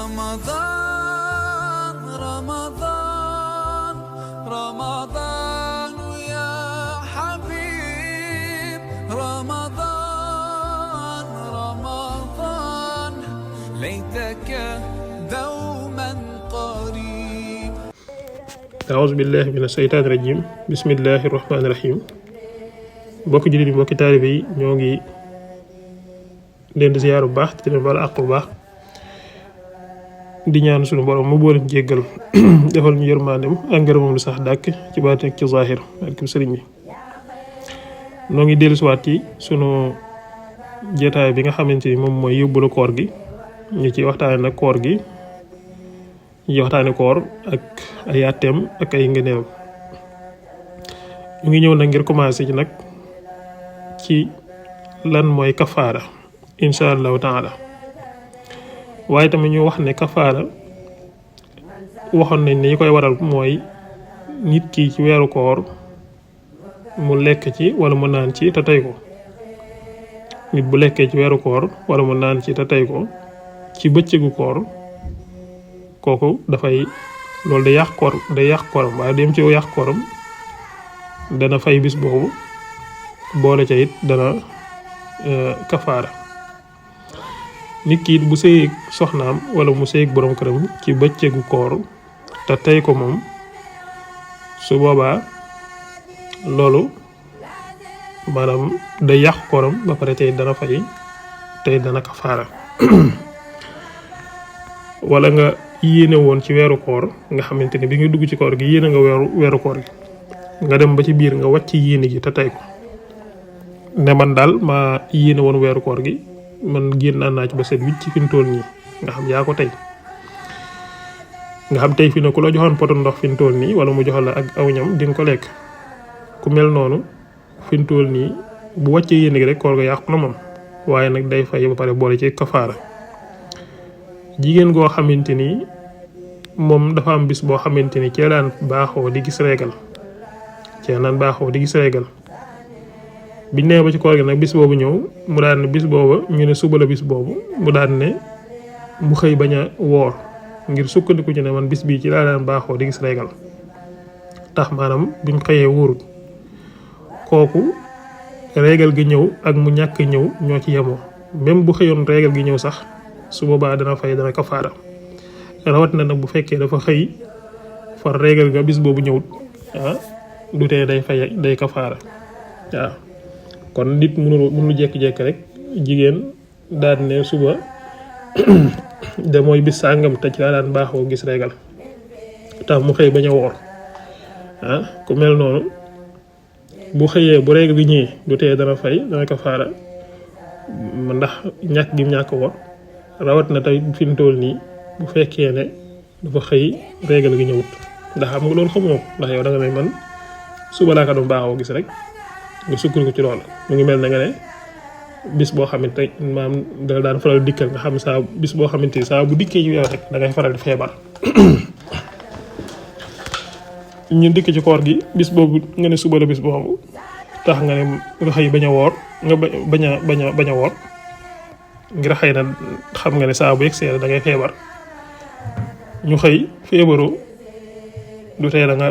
رمضان رمضان رمضان يا حبيب رمضان رمضان ليتك دوما قريب أعوذ بالله من الشيطان الرجيم بسم الله الرحمن الرحيم mbokki jullit yi mbokki taalibe yi ñoo ngi leen di ziyaar bu baax te leen baal àq bu baax di ñaan suñu borom mu boole jéggal defal ñu yërmaandem ak ngërëmam lu sax dàkk ci baatin ak ci zaahir ak sëriñ bi noo ngi dellusiwaat ci sunu jotaay bi nga xamante ni moom mooy yóbbalu koor gi ñu ci waxtaane nag koor gi ñu waxtaane koor ak ay àtteem ak ay ngëneelam ñu ngi ñëw nag ngir commencé ci nag ci lan mooy kafaara insha allahu taala waaye tamit ñu wax ne kafaara waxoon nañ ne yi koy waral mooy nit ki ci weeru koor mu lekk ci wala mu naan ci te tey ko nit bu lekkee ci weeru koor wala mu naan ci te tey ko ci bëccëgu koor kooku dafay loolu day yàq kooram waaye dem ci yàq kooram dana fay bis boobu boole ca it dana kafaara nit ki it bu sëyeeg soxnaam wala mu sëyeeg borom këram ci bëccëgu koor te tey ko moom su boobaa loolu maanaam day yàq kooram ba pare tey dana fay tey dana kafaara wala nga yéene woon ci weeru koor nga xamante ne bi nga dugg ci koor gi yéene nga weeru koor gi nga dem ba ci biir nga wàcc yéene gi te tey ko ne man daal ma yéene woon weeru koor gi man génn naa ci ba set wicc ci fi mu toll nii nga xam yaa ko tey nga xam tey fi ne ku la joxoon poto ndox fi mu toll nii wala mu joxal la ak aw ñam di nga ko lekk ku mel noonu fi mu toll nii bu wàccee yéene gi rek koor ga yàqu na moom waaye nag day fay ba pare boole ci kafaara jigéen goo xamante ni moom dafa am bis boo xamante ni cee daan baaxoo di gis régal biñ nee ba ci koor gi nag bis boobu ñëw mu daan ne bis booba ñu ne suba la bis boobu mu daan ne mu xëy bañ a woor ngir sukkandiku ñu ne man bis bii ci laa daan baaxoo di gis régal tax maanaam buñ xëyee wóorut kooku régal gi ñëw ak mu ñàkk ñëw ñoo ci yemoo même bu xëyoon régal gi ñëw sax su boobaa dana fay dana kafaara rawat na nag bu fekkee dafa xëy far régal ga bis boobu ñëwut du tee day fay day kafaara waaw kon nit mënu jekki-jekki rek jigéen daan ne suba de mooy bis sàngam te ci laa daan baaxoo gis régal tax mu xëy bañ a woor ku mel noonu bu xëyee bu régal gi ñëwee du tee dana fay dana kafaara ndax ñàkk gi ñàkk woor rawat na tey fi mu toll nii bu fekkee ne dafa xëy régal gi ñëwut ndax xam nga loolu xamoo ndax yow da nga ne man suba laa ko doon baaxoo gis rek nga sukkandiku ci loolu mu ngi mel na nga ne bis boo xamante maam dala daan faral dikkal nga xam saa bis boo xamante ni saa bu dikkee ci yow rek da ngay faral di feebar ñu dikk ci koor gi bis boobu nga ne suba la bis boobu tax nga ne nga xëy bañ a woor nga bañ a woor ngir xëy na xam nga ne saa bu yegg see da ngay feebar ñu xëy feebaroo du tey da nga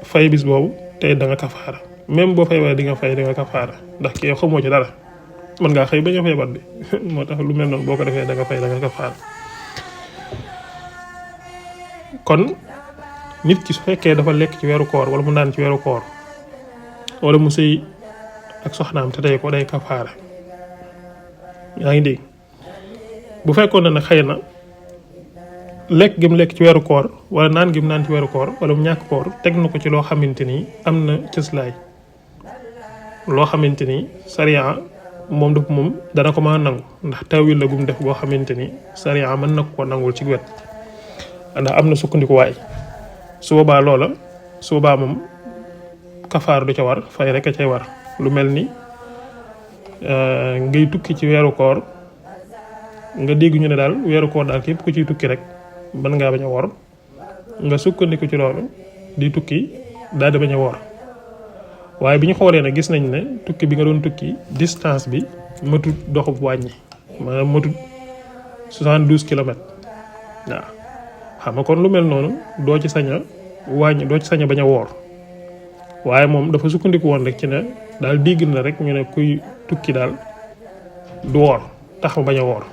fay bis boobu tey da nga kafaara même boo feebaree di nga fay da nga kafaara ndax kii xamoo ci dara mën ngaa xëy bañ a feebar bi moo tax lu mel noonu boo ko defee da nga fay da nga kafaara kon nit ki su fekkee dafa lekk ci weeru koor wala mu naan ci weeru koor wala mu sëy ak soxnaam te tey ko day kafaara yaa ngi dégg bu fekkoon ne nag xëy na lekk gi mu lekk ci weeru koor wala naan gi mu naan ci weeru koor wala mu ñàkk koor teg na ko ci loo xamante ni am na cëslaay loo xamante ni sariya moom daf moom dana ko mën a nangu ndax tawil la gum def boo xamante ni sariya mën na ko nangul ci wet ndax am na sukkandikuwaay su boobaa loola su boobaa moom kafaar du ca war fay rek a cay war lu mel ni ngay tukki ci weeru koor nga dégg ñu ne daal weeru koor daal képp ku ciy tukki rek mën ngaa bañ a wor nga sukkandiku ci loolu di tukki daal di bañ a wor waaye bi ñu xoolee nag gis nañ ne tukki bi nga doon tukki distance bi matut doxub wàññi maanaam matut 72 kilomètres waaw xam nga kon lu mel noonu doo ci sañ a wàññi doo ci sañ a bañ a woor waaye moom dafa sukkandiku woon rek ci ne daal dégg na rek ñu ne kuy tukki daal du woor tax ma bañ a woor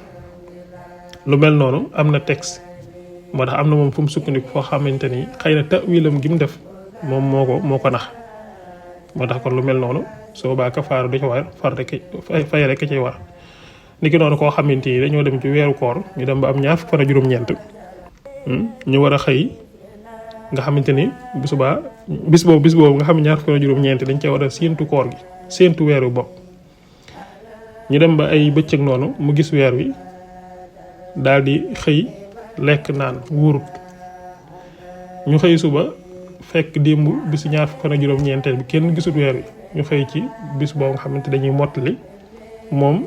lu mel noonu am na texte moo tax am na moom fu mu sukkandiku foo xamante ni xëy na tawilam gi mu def moom moo ko nax moo tax kon lu mel noonu soo baa kafaara du ci war far rek fay rek ciy war niki noonu koo xamante ni dañoo dem ci weeru koor ñu dem ba am 20 fan ak juróom-ñeent ñu war a xëy nga xamante ni bu subaa bis boobu nga xam ne 20 fan ak juróom-ñeent dañ cee war a séentu koor gi séentu weer wi bopp ñu dem ba ay bëccëg noonu mu gis weer wi daal di xëy lekk naan wóorut ñu xëy suba fekk démb bisu 20 fan ak juróom-ñeenteel bi kenn gisut weer wi ñu xëy ci bis boobu nga xamante dañuy mottali moom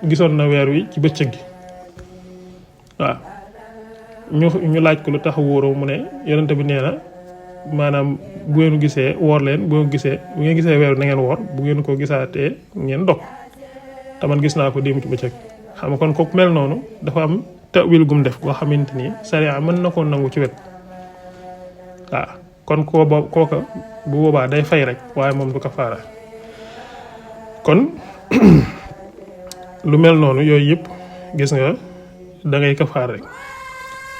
gisoon na weer wi ci bëccëg gi waaw ñu laaj ko lu tax wóoroo mu ne yonent bi nee na maanaam bu ngeen gisee woor leen bu ngeen gisee weer wi na ngeen woor bu ngeen ko gisaatee ngeen dog te man gis naa ko démb ci bëccëg xam nga kon kooku mel noonu dafa am tawil gum def boo xamante ni sariya mën na koo nangu ci wet waaw kon kooka bu boobaa day fay rek waaye moom du kafaara kon lu mel noonu yooyu yëpp gis nga da ngay kafaara rek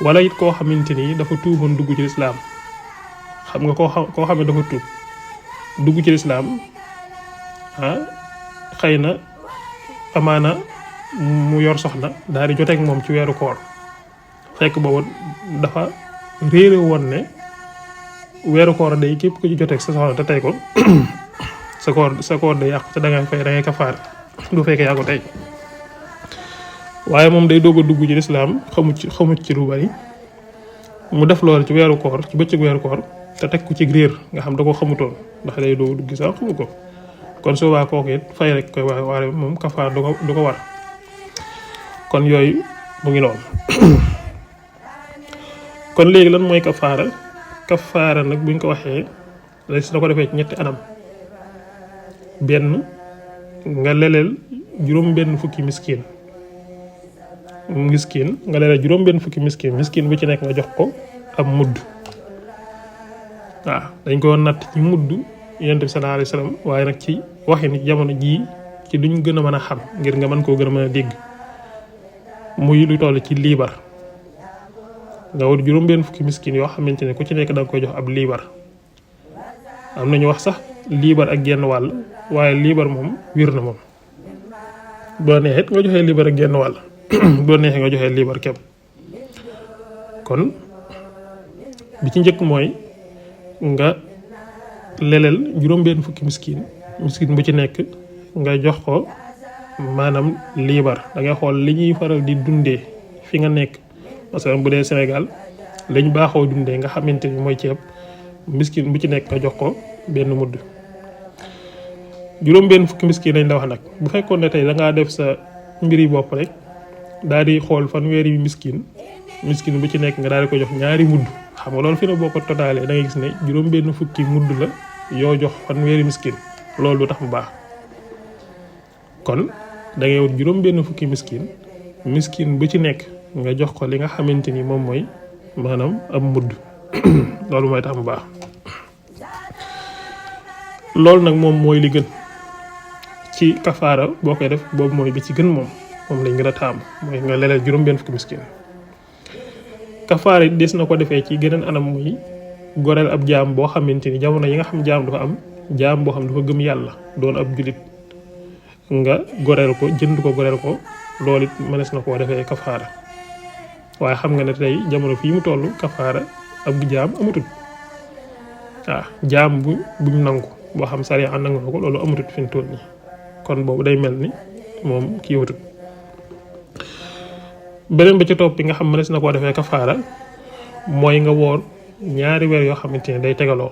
wala it koo xamante ni dafa tuuboon dugg ci lislaam xam nga koo xam ne dafa tuub dugg ci lislaam xëy na amaana mu yor soxna daal di joteeg moom ci weeru koor fekk boobu dafa réere woon ne weeru koor day képp ku ci joteeg sa soxna te tey ko sa koor day yàqu te da ngay kafaar du fekkee yaa ko tey waaye moom day doog a dugg ci lislaam xamut ci lu bari mu def loolu ci weeru koor ci bëccëg weeru koor te teg ko ci réer nga xam da ko xamutoon ndax day doog a dugg sax xamu ko kon soo waa kooku it fay rek koy waaye moom kafaar du ko war kon yooyu mu ngi noonu kon léegi lan mooy kafaara nag buñ ko waxee na ko defee ci ñetti anam benn nga leleel juróom benn fukki miskin nga leleel juróom benn fukki miskin bu ci nekk nga jox ko ab mudd waaw dañ ko natt ci mudd Yonent bi sallallahu alayhi wasallam waaye nag ci waxi ni jamono jii ci duñ gën a mën a xam ngir nga mën koo gën a mën a dégg muy lu toll ci liibar nga wut juróom benn fukki miskin yoo xamante ne ku ci nekk da nga koy jox ab liibar am nañu wax sax liibar ak genn wàll waaye liibar moom wér na moom boo neexee nga joxee liibar ak genn wàll boo neexee nga joxee liibar képp kon bi ci njëkk mooy nga leleel juróom benn fukki miskin bu ci nekk nga jox ko maanaam liibar da ngay xool li ñuy faral di dundee fi nga nekk parce que bu dee Sénégal lañ baaxoo dundee nga xamante ni mooy ceeb miskin bu ci nekk nga jox ko benn mudd juróom benn fukki miskin lañ la wax nag bu fekkoon ne tey da ngaa def sa mbiri bopp rek daal di xool fanweeri miskin bu ci nekk nga daal di ko jox ñaari mudd xam nga loolu fi ne boo ko totalee da ngay gis ne juróom benn fukki mudd la yoo jox fanweeri miskin loolu du tax mu baax kon da ngay wut juróom benn fukki miskin bu ci nekk nga jox ko li nga xamante ni moom mooy maanaam ab mudd loolu mooy tax mu baax loolu nag moom mooy li gën ci kafaara boo koy def boobu mooy bi ci gën moom lañ gën a taamu mooy nga leleel juróom benn fukki miskin kafaara it des na ko defee ci geneen anam muy goreel ab jaam boo xamante ni jamono yi nga xam jaam dafa am jaam boo xam dafa gëm yàlla doon ab julit nga goreel ko jënd ko goreel ko loolu it mënees na koo defee kafaara waaye xam nga ne tey jamono fii mu toll kafaara ab jaam amatut waaw jaam buñ nangu boo xam sariya nangu na ko loolu amatut fi mu toll nii kon boobu day mel ni moom kii watut beneen ba ci topp bi nga xam mënees na koo defee kafaara mooy nga woor ñaari weer yoo xamante ni day tegaloo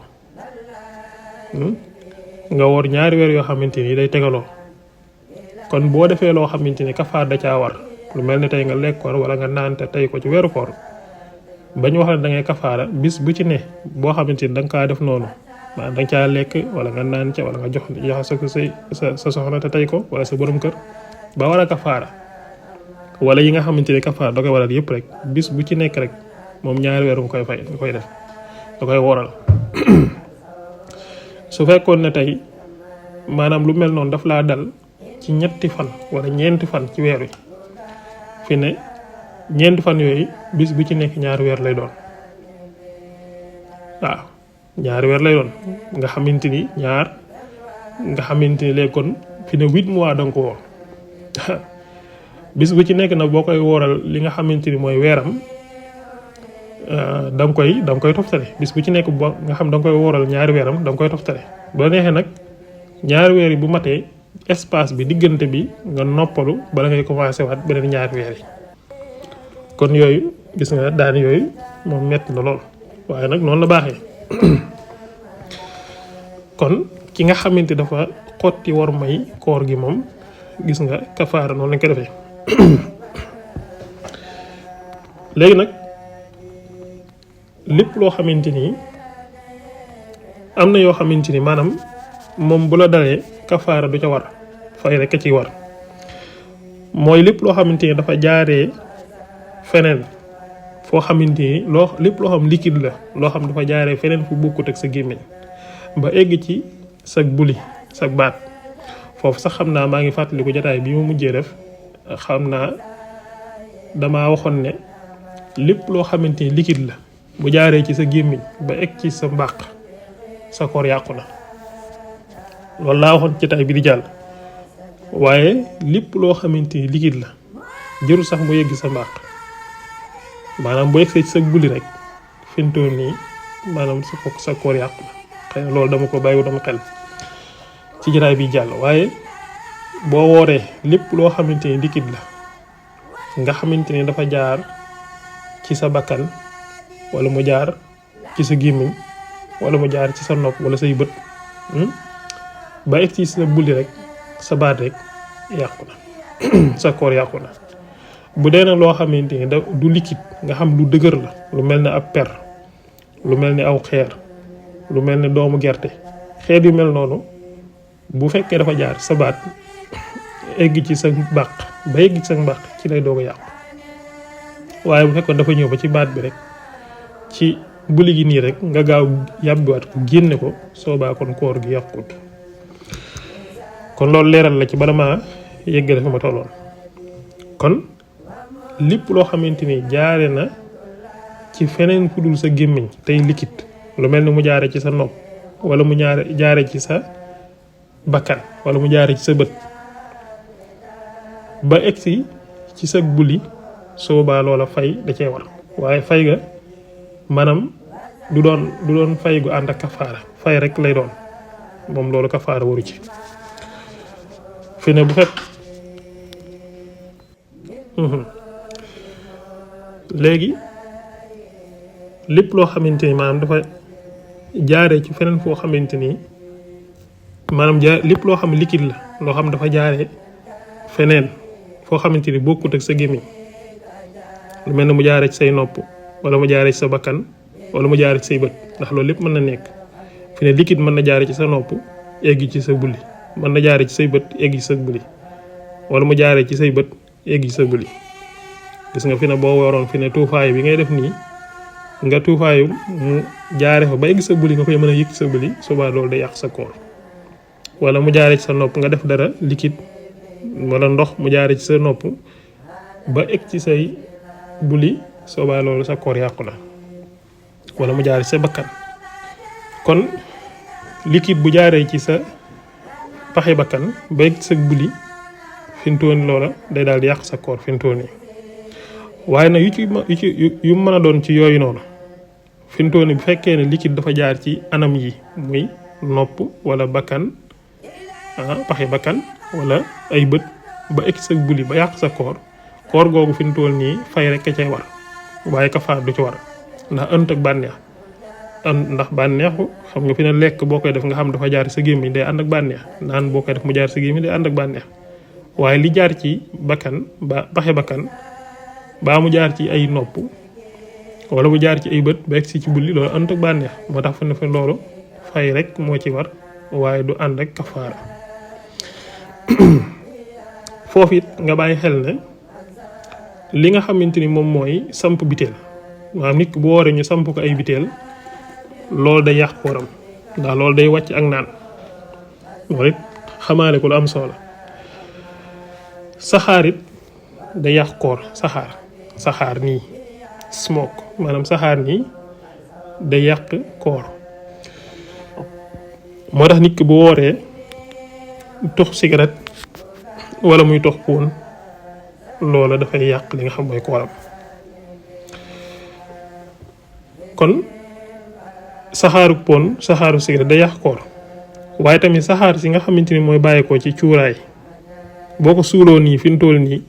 kon boo defee loo xamante ni kafaar da caa war lu mel ni tey nga lekk koor wala nga naan te tey ko ci weeru koor bañ wax ne da ngay kafaara bis bu ci ne boo xamante ni da nga kaa def noonu maanaam da nga caa lekk wala nga naan ca wala nga jox sa soxna te tey ko wala sa borom kër ba war a kafaara wala yi nga xamante ni kafaara da koy waral yëpp rek bis bu ci nekk rek moom ñaari weer nga koy fay nga koy def da koy woral su fekkoon ne tey maanaam lu mel noonu daf laa dal ci ñetti fan wala ñeenti fan ci weer wi fi ne ñeenti fan yooyu bis bu ci nekk ñaari weer lay doon waaw ñaari weer lay doon nga xamante ni léegi kon fi ne 8 mois da nga ko woor bis bu ci nekk nag boo koy wooral li nga xamante ni mooy weeram da nga koy toftale bis bu ci nekk boo nga xam da nga koy wooral ñaari weeram da nga koy toftale ba neexee nag ñaari weer yi bu matee espace bi diggante bi nga noppalu bala ngay commencé waat beneen ñaari weer yi kon yooyu gis nga daan yooyu moom metti na lool waaye nag noonu la baaxee kon ki nga xamante dafa xotti war may koor gi moom gis nga kafaara noonu lañ ko defee léegi nag lépp loo xamante ni am na yoo xamante ni maanaam moom bu la dalee kafaara du ca war fay rek a ciy war mooy lépp loo xamante ni dafa jaaree feneen foo xamante ni lépp loo xam liquide la loo xam dafa jaaree feneen fu bokkut ak sa gémmiñ ba egg ci sa buli sa baat foofu sax xam naa maa ngi fàttaliku jotaay bi ma mujjee def xam naa damaa waxoon ne lépp loo xamante ni liquide la bu jaaree ci sa gémmiñ ba egg ci sa mbàq sa koor yàqu na loolu laa waxoon jotaay bi di jàll waaye lépp loo xamante ni liquide la jëru sax mu yegg sa mbàq maanaam bu egsee ci sa buli rek fintoon nii maanaam sa koor yàqu na xëy na loolu dama ko bàyyi dama xel ci jotaay bi jàll waaye boo wooree lépp loo xamante ni liquide la nga xamante ni dafa jaar ci sa bakkan wala mu jaar ci sa gémmiñ wala mu jaar ci sa nopp wala say bët ba egg ci sa buli rek sa baat rek yàqu na sa koor yàqu na bu dee nag loo xamante ni du liquide nga xam lu dëgër la lu mel ne ab per lu mel ni aw xeer lu mel ni doomu gerte xeet yu mel noonu bu fekkee dafa jaar sa baat egg ci sa mbàq ba egg ci sa mbàq ci lay doog a yàqu waaye bu fekkoon dafa ñëw ba ci baat bi rek ci buli gi nii rek nga gaaw yàbbiwaat ko génne ko soobaa kon koor gi yàqut kon loolu leeral la ci bala maa yeggale fi ma tolloon kon lépp loo xamante ni jaare na ci feneen fu dul sa gémmiñ tey liquide lu mel ni mu jaare ci sa nopp wala mu jaare ci sa bakkan wala mu jaare ci sa bët ba egsi ci sa buli soobaa loola fay da cee war waaye fay ga maanaam du doon fay gu ànd ak kafaara fay rek lay doon moom loolu kafaara waru ci fi ne bu fekk léegi lépp loo xamante ni maanaam dafa jaaree ci feneen foo xamante ni maanaam lépp loo xam liquide la loo xam dafa jaaree feneen foo xamante ni bokkut ak sa gémmiñ lu mel ne mu jaaree ci say nopp wala mu jaaree ci sa bakkan wala mu jaaree ci say bët ndax loolu lépp mën na nekk fi ne liquide mën na jaaree ci sa nopp egg ci sa buli mën na jaaree ci say bët egg ci sa buli wala mu jaaree ci say bët egg ci sa buli gis nga fi ne boo waroon fi ne tuufaay bi ngay def nii nga tuufaayu mu jaare fa ba egg sa buli nga koy mën a yëg ci sa buli subaa loolu day yàq sa koor wala mu jaaree ci sa nopp nga def dara liquide wala ndox mu jaaree ci sa nopp ba egg ci say buli soobaa loolu sa koor yàqu na wala mu jaaree ci sa bakkan kon liquide bu jaaree ci sa paxi bakkan ba egg ci sa buli fintooni loola day daal di yàq sa koor fintooni waaye nag yu mën a doon ci yooyu noonu fintooni bu fekkee ne liquide dafa jaar ci anam yi muy nopp wala bakkan paxi bakkan wala ay bët ba egg sa buli ba yàq sa koor googu fintoon nii fay rek ka cay war waaye kafaar du ci war ndax ënt ak bànneex ndax bànneexu xam nga fi ne lekk boo koy def nga xam dafa jaar sa gémmiñ day ànd ak bànneex naan boo koy def mu jaar sa gémmiñ day ànd ak bànneex waaye li jaar ci bakkan ba paxe bakkan baa mu jaar ci ay nopp wala mu jaar ci ay bët ba egsi ci bulli loolu ënt ak bànneex moo tax fa ne fa loolu fay rek moo ci war waaye du ànd ak kafaara foofu it nga bàyyi xel ne li nga xamante ni moom mooy samp biteel maanaam nit bu wooree ñu samp ko ay biteel loolu day yàq kooram ndax loolu day wàcc ak naan loolu it xamaale ko lu am solo saxaar it day yàq koor saxaar nii smoke maanaam saxaar nii day yàq koor moo tax nit ki bu wooree tux cigarette wala muy tux poon loola dafay yàq li nga xam mooy kooram kon saxaaru poon saxaaru cigarette day yàq koor waaye tamit saxaar si nga xamante ni mooy bàyyeekoo ci cuuraay boo ko suuloo nii fi mu toll nii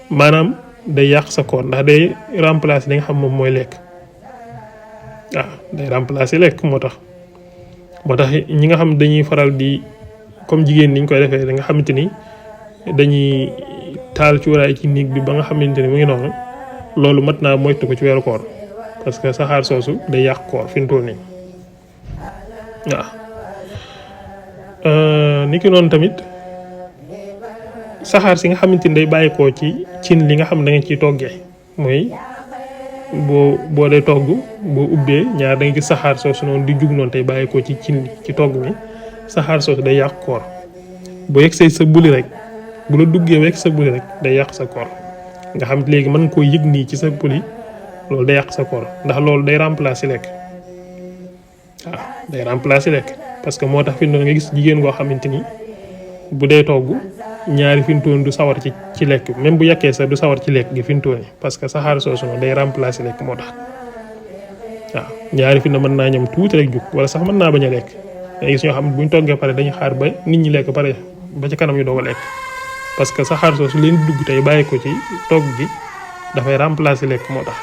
maanaam day yàq sa koor ndax day remplacer li nga xam moom mooy lekk waaw day remplacer lekk moo tax ñi nga xam dañuy faral di comme jigéen niñ koy defee da nga xamante ni dañuy taal cuuraay ci néeg bi ba nga xamante ni mu ngi noonu loolu mat naa moytu ko ci weeru koor parce que saxaar soosu day yàq koor fi mu toll nii waaw ni ki noonu tamit saxaar si nga xamante ni day bàyyikoo ci cin li nga xam da nga ciy toggee mooy boo dee togg boo ubbee ñaar da nga gis saxaar soosu noonu di jug noonu tey bàyyikoo ci cin li ci togg mi saxaar soosu day yàq koor boo yegsee sa buli rek bu la duggee wekk sa buli rek day yàq sa koor nga xam léegi mën nga koo yëg nii ci sa buli loolu day yàq sa koor ndax loolu day remplacer lekk waaw day remplacer lekk parce que moo tax fi nga gis jigéen goo xamante ni bu dee togg ñaari fintoon du sawar ci lekk même bu yàkkee sax du sawar ci lekk gi fintoon yi parce que saxaar soosu noonu day remplacer lekk moo tax waaw ñaari fi na mën naa ñam tuuti rek jug wala sax mën naa bañ a lekk day gis ñoo xam ne buñ toggee pare dañuy xaar ba nit ñi lekk pare ba ci kanam ñu doog a lekk parce que saxaar soosu leen dugg tey bàyyi ko ci togg gi dafay remplacer lekk moo tax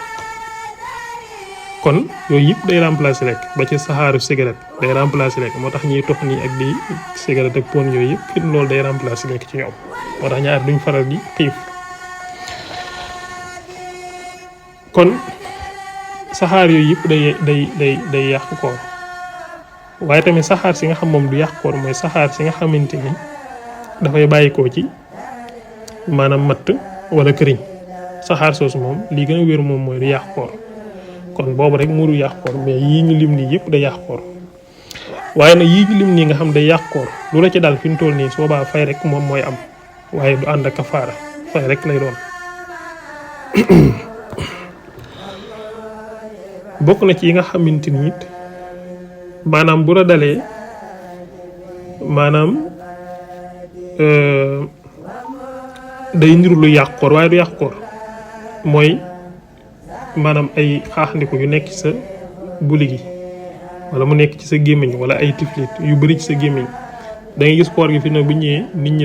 kon yooyu yëpp day remplacer lekk ba ci saxaaru cigarette day remplacer lekk moo tax ñiy tox nii ak di cigarette ak pon yooyu yëpp fit loolu day remplacer lekk ci ñoom moo tax ñaar duñ faral di xiif kon saxaar yooyu yëpp day yàq koor waaye tamit saxaar si nga xam moom du yàq koor mooy saxaar si nga xamante ni dafay bàyyikoo ci maanaam matt wala këriñ saxaar soosu moom li gën a wér moom mooy du yàq koor kon boobu rek mu du yàq koor mais yii ñu lim nii yëpp day yàq koor waaye nag yii ñu lim nii nga xam day yàq koor lu la ci daal fi mu toll nii soo baa fay rek moom mooy am waaye du ànd ak kafaara fay rek lay doon bokk na ci yi nga xamante ni it maanaam bu la dalee maanaam day niru lu yàq koor waaye du yàq koor mooy maanaam ay xaaxandiku yu nekk ci sa buli gi wala mu nekk ci sa gémmiñ wala ay tiflit yu bëri ci sa gémmiñ da ngay gis koor gi fi ne bu ñëwee nit ñi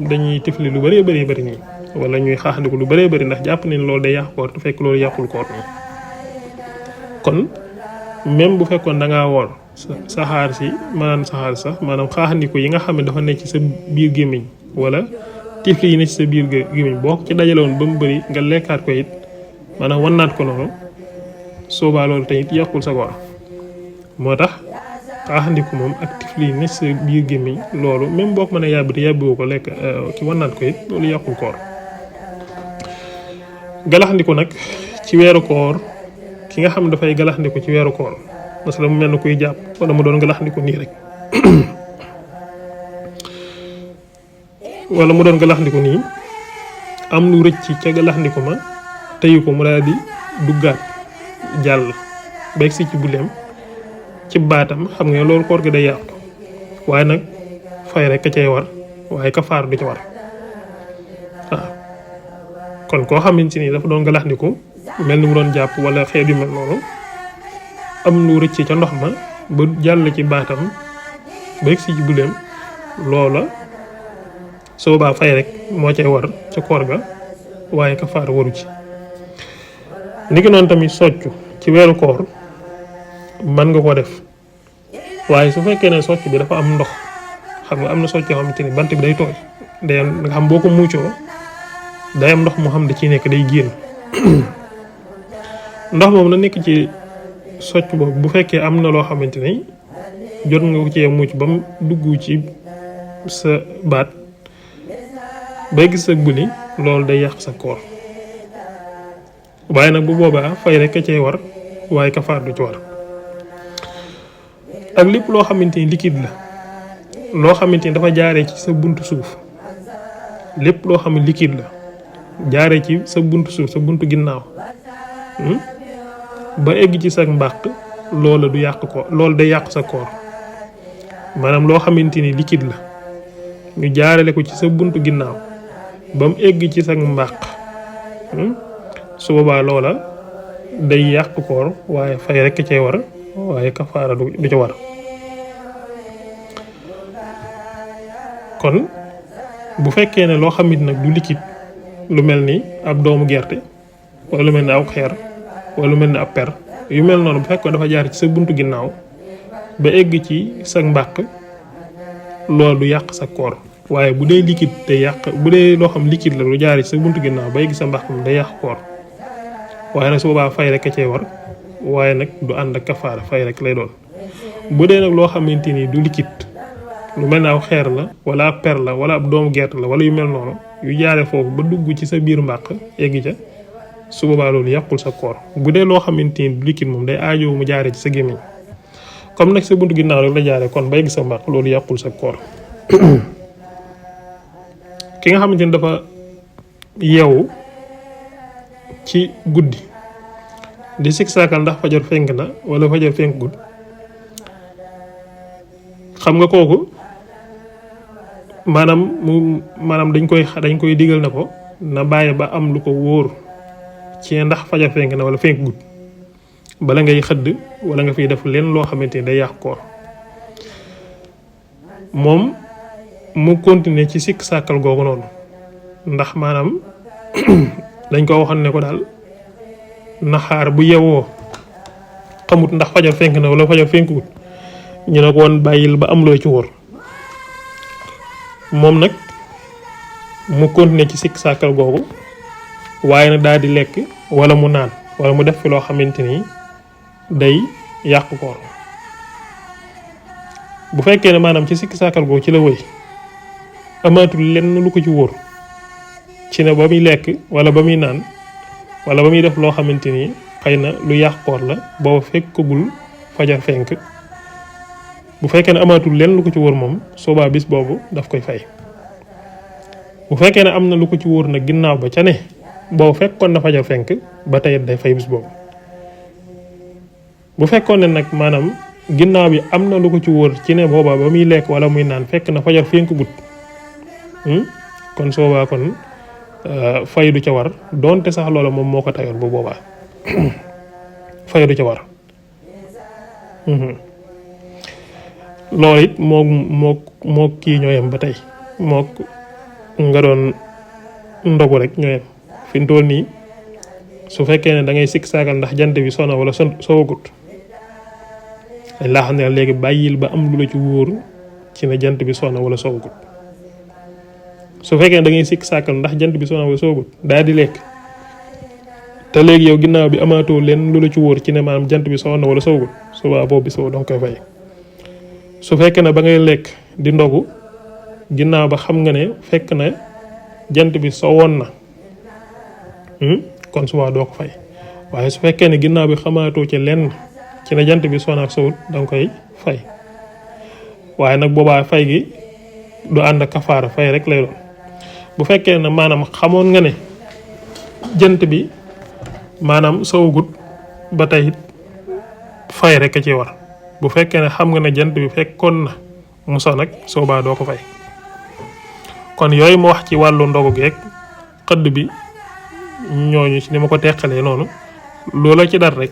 dañuy tifli lu bëree bëri nii wala ñuy xaaxandiku lu bëree bëri ndax jàpp ne loolu day yàq koor te fekk loolu yàqul koor nii kon même bu fekkoon da ngaa woor saxaar si maanaam saxaar sax maanaam xaaxandiku yi nga xam ne dafa nekk ci sa biir gémmiñ wala tifli yi nekk ci sa biir gémmiñ boo ko ci dajalewoon ba mu bëri nga lekkaat ko it maanaam wannaat ko noonu soobaa loolu tamit yàqul sa koor moo tax xaaxandiku moom ak tifli yi nekk ci sa biir gémmiñ loolu même boo ko mën a yàbbi te yàbbiwoo ko lekk ki wannaat ko it loolu yàqul koor galaxndiku nag ci weeru koor ki nga xam dafay galaxndiku ci weeru koor parce que mu mel ne kuy jàpp wala mu doon galaxndiku nii rek wala mu doon galaxndiku nii am lu rëcc ca galaxndiku ma teyu ko mu daal di duggaat jàll beeg si ci buleem ci baatam xam nga loolu koor gi day yàqu waaye nag fay rek ka cay war waaye kafaar du ci war waaw kon koo xamante ni dafa doon galaxndiku mel ni mu doon jàpp wala xeet yu mel noonu am lu rëcc ca ndox ma ba jàll ci baatam beeg si ci buleem loola soo baa fay rek moo cay war ca koor ga waaye kafaar waru ci niki noonu tamit soccu ci weeru koor mën nga ko def waaye su fekkee ne socc bi dafa am ndox xam nga am na socc yoo xamante ni bant bi day tooy day nga xam boo ko muucoo day am ndox moo xam da ciy nekk day génn ndox moom na nekk ci socc boobu bu fekkee am na loo xamante ni jot nga ko cee muuc ba mu dugg ci sa baat bay gis sa buli loolu day yàq sa koor waaye nag bu boobaa fay rek a cay war waaye kafaar du ci war. ak lépp loo xamante ni liquide la loo xamante ni dafa jaaree ci sa buntu suuf lépp loo xam ne liquide la jaaree ci sa buntu suuf sa buntu ginnaaw ba egg ci sa mbàq loola du yàq ko loolu day yàq sa koor maanaam loo xamante ni liquide la ñu jaarale ko ci sa buntu ginnaaw ba mu egg ci sa mbàq su boobaa loola day yàq koor waaye fay rekk cay war waaye kafaara du ca war. kon bu fekkee ne loo xamit nag du liquide lu mel ni ab doomu gerte wala lu mel ni aw xeer wala lu mel ni ab per yu mel noonu bu fekkoon dafa jaar ci sa buntu ginnaaw ba egg ci sa mbàq loolu du yàq sa koor waaye bu dee liquide day yàq bu dee loo xam liquide la lu jaar ci sa buntu ginnaaw ba egg sa mbàq moom day yàq koor waaye nag su boobaa fay rek a cee war waaye nag du ànd ak kafaara fay rek lay doon. bu dee nag loo xamante ni du liquide lu mel ne aw xeer la wala ab per la wala ab doomu gerte la wala yu mel noonu yu jaare foofu ba dugg ci sa biir mbàq egg ca su boobaa loolu yàqul sa koor. bu dee loo xamante ni du liquide moom day aajoo mu jaare ci sa gémmiñ comme nag sa buntu ginnaaw rek la jaare kon ba egg sa mbàq loolu yàqul sa koor. ki nga xamante ni dafa yeewu ci guddi di sikk saakal ndax fajar fenk na wala fajar fenkul xam nga kooku maanaam dañ koy digal na ko na bàyyi ba am lu ko wóor ci ndax fajar fenk na wala fenkul bala ngay xëdd wala nga fiy def leen loo xamante ni day yàq koor moom mu continuer ci sikk sàkkal googu noonu ndax maanaam dañ ko waxoon ne ko daal naxaar bu yewoo xamut ndax fajar fenk na wala fajar fenkut ñu ne ko woon bàyyil ba am loo ci wóor moom nag mu continuer ci sikk sàkkal googu waaye nag daal di lekk wala mu naan wala mu def fi loo xamante ni day yàq koor bu fekkee ne maanaam ci sikk sàkkal googu ci la wëy amaatul lenn lu ko ci wóor ci ne ba muy lekk wala ba muy naan wala ba muy def loo xamante ni xëy na lu yàq koor la booba fekkagul fajar fenk bu fekkee ne amaatul lenn lu ko ci wóor moom soobaa bis boobu daf koy fay bu fekkee ne am na lu ko ci wóor nag ginnaaw ba ca ne boobu fekkoon na fajar fenk ba tey day fay bis boobu bu fekkoon ne nag maanaam ginnaaw bi am na lu ko ci wóor ci ne booba ba muy lekk wala muy naan fekk na fajar fenk gut kon soobaa kon fay du ca war donte sax loola moom moo ko tayoon bu boobaa fay du ca war loolu it moo kii ñooyam ba tey moo nga doon ndogu rek ñooyam fi mu toll nii su fekkee ne da ngay sikk saakal ndax jant bi sona wala sowagut dañ laa xam ne léegi bàyyil ba am lu la ci wóor ci ne jant bi sona wala sowagut su fekkee ne da ngay sikk saakal ndax jant bi sona wala sowagut daal di lekk te léegi yow ginnaaw bi amaatoo leen lu la ci wóor ci ne maanaam jant bi sona wala sowagut suba boobu bis boobu danga koy fay su fekkee ne ba ngay lekk di ndogu ginnaaw ba xam nga ne fekk na jant bi sowoon na kon suba doo ko fay waaye su fekkee ne ginnaaw bi xamaatoo ci lenn ci ne jant bi sona ak sowut danga koy fay waaye nag boobaa fay gi du ànd ak kafaara fay rek lay doon bu fekkee ne maanaam xamoon nga ne jant bi maanaam sowagut ba tey fay rek a ci war bu fekkee ne xam nga ne jant bi fekkoon na mu so nag soobaa doo ko fay kon yooyu ma wax ci wàllu ndogu geeg xëdd bi ñooñu ci ni ma ko teqalee noonu loola ci dar rek